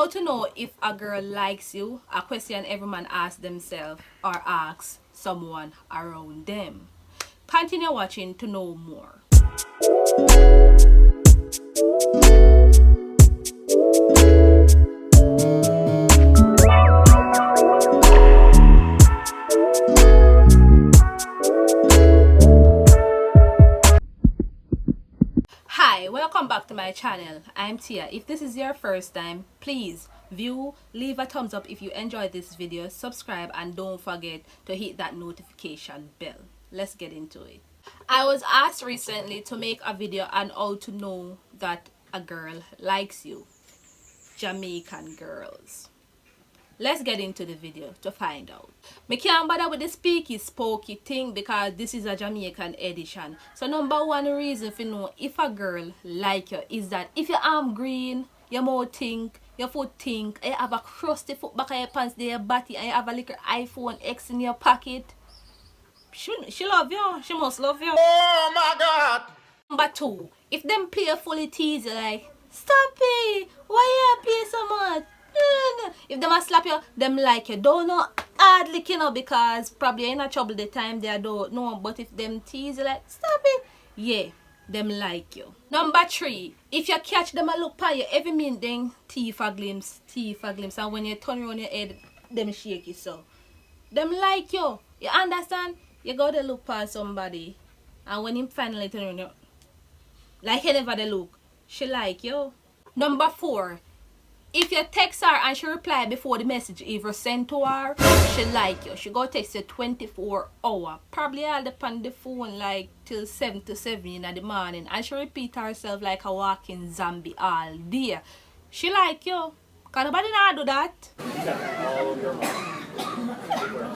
How to know if a girl likes you? A question every man asks themselves or asks someone around them. Continue watching to know more. Hi, welcome back to my channel. I'm Tia. If this is your first time, please view, leave a thumbs up if you enjoyed this video, subscribe, and don't forget to hit that notification bell. Let's get into it. I was asked recently to make a video on how to know that a girl likes you. Jamaican girls. Let's get into the video to find out. Me can't bother with the speaky spooky thing because this is a Jamaican edition. So number one reason for know if a girl like you is that if your arm green, your mouth think, your foot think, and you have a crusty foot back of your pants, there your body, and you have a little iPhone X in your pocket. She love you. She must love you. Oh my God. Number two, if them playfully tease you like, stop it, why you pay so much? If them a slap you, them like you. Don't know hard licking you know, because probably you're in a trouble the time they don't know. But if them tease you like, stop it, yeah, them like you. Number three, if you catch them a look at you, every minute then teeth a glimpse. And when you turn around your head, them shake you so. Them like you. You understand? You go to look at somebody, and when him finally turn around you, like you never they look, she like you. Number four, if you text her and she reply before the message even sent to her, she like you. She go text you 24 hours. Probably all depend the phone like till 7 to 7 in the morning. And she repeat herself like a walking zombie all day. She like you. Cause nobody not do that.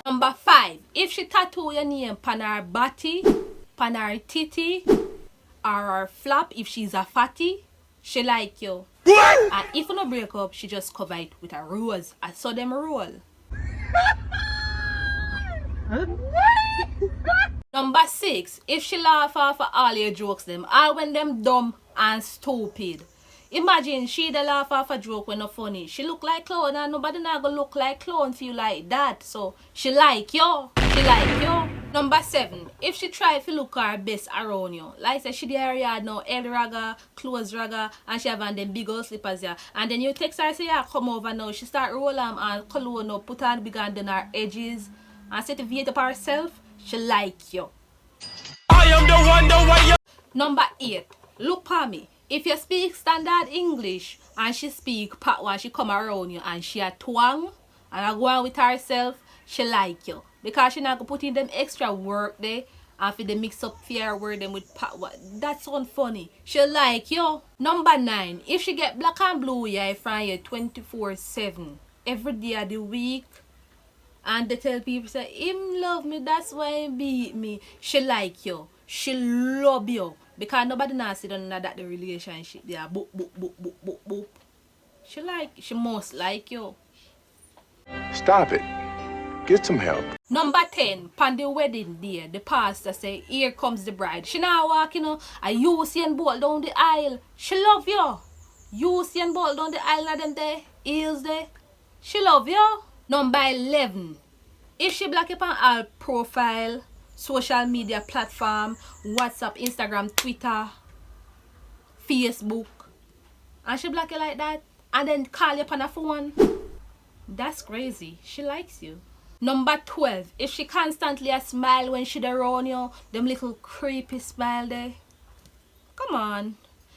Number five, if she tattoo your name pan her body, pan her titty, or her flap if she's a fatty, she like you. And if you no break up, she just cover it with a rose. I saw them roll. Number six, if she laugh off of all your jokes them, all when them dumb and stupid. Imagine she the laugh off a joke when not funny. She look like clown and nobody not gonna look like clown feel like that. So she like you. She like you. Number seven, if she try to look her best around you, like say she there yard now, head ragga, clothes ragga, and she have on them big old slippers here, and then you text her say yeah come over now, she start roll and cologne up, put on big and then her edges, and set the weight up herself, she like you. I am the way you. Number eight, look for me. If you speak standard English and she speak part one, she come around you and she a twang and I go on with herself, she like you. Because she not gonna put in them extra work there and for the mix up fair word them with part one. That sound funny. She like you. Number nine, if she get black and blue yeah from you 24/7 every day of the week and they tell people say him love me, that's why he beat me. She like you. She love you. Because nobody now sit on that the relationship there. Boop, boop, boop, boop, boop, boop. She must like you. Stop it. Get some help. Number 10, on the wedding day, the pastor say, here comes the bride. She now walk, you know, and you see and bolt down the aisle. She love you. You see and bolt down the aisle of them there, heels there. She love you. Number 11, if she black up on all profile, social media platform, WhatsApp, Instagram, Twitter, Facebook, and she block you like that and then call you up on a phone, that's crazy. She likes you. Number 12, if she constantly a smile when she around you, them little creepy smile there, come on,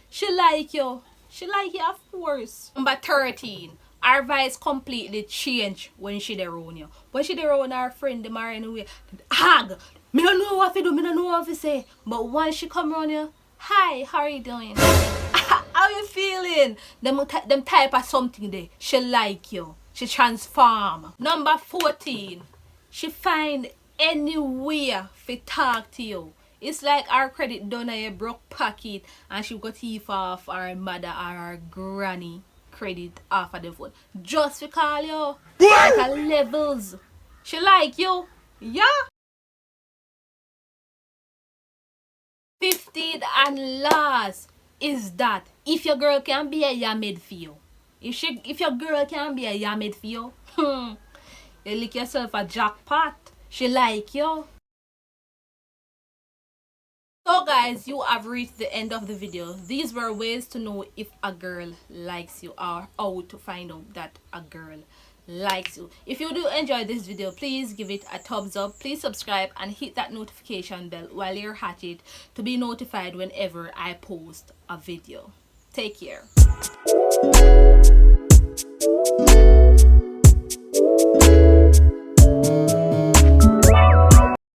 she like you. She like you of course. Number 13, her vibes completely change when she around you. When she around her friend them are anyway, hug. Me don't know what to do, me don't know what to say. But once she come around you, hi, how are you doing? How you feeling? Them type of something there. She like you. She transform. Number 14, she find any way to talk to you. It's like her credit done at a broke pocket and she got thief off her mother or her granny credit off of the phone. Just to call you. Like a levels. She like you. Yeah. 15th and last is that if your girl can be a made for you. If your girl can be a yamid for you, you lick yourself a jackpot. She like you. So guys, you have reached the end of the video. These were ways to know if a girl likes you, or how to find out that a girl likes you. If you do enjoy this video, please give it a thumbs up. Please subscribe and hit that notification bell while you're at it to be notified whenever I post a video. Take care.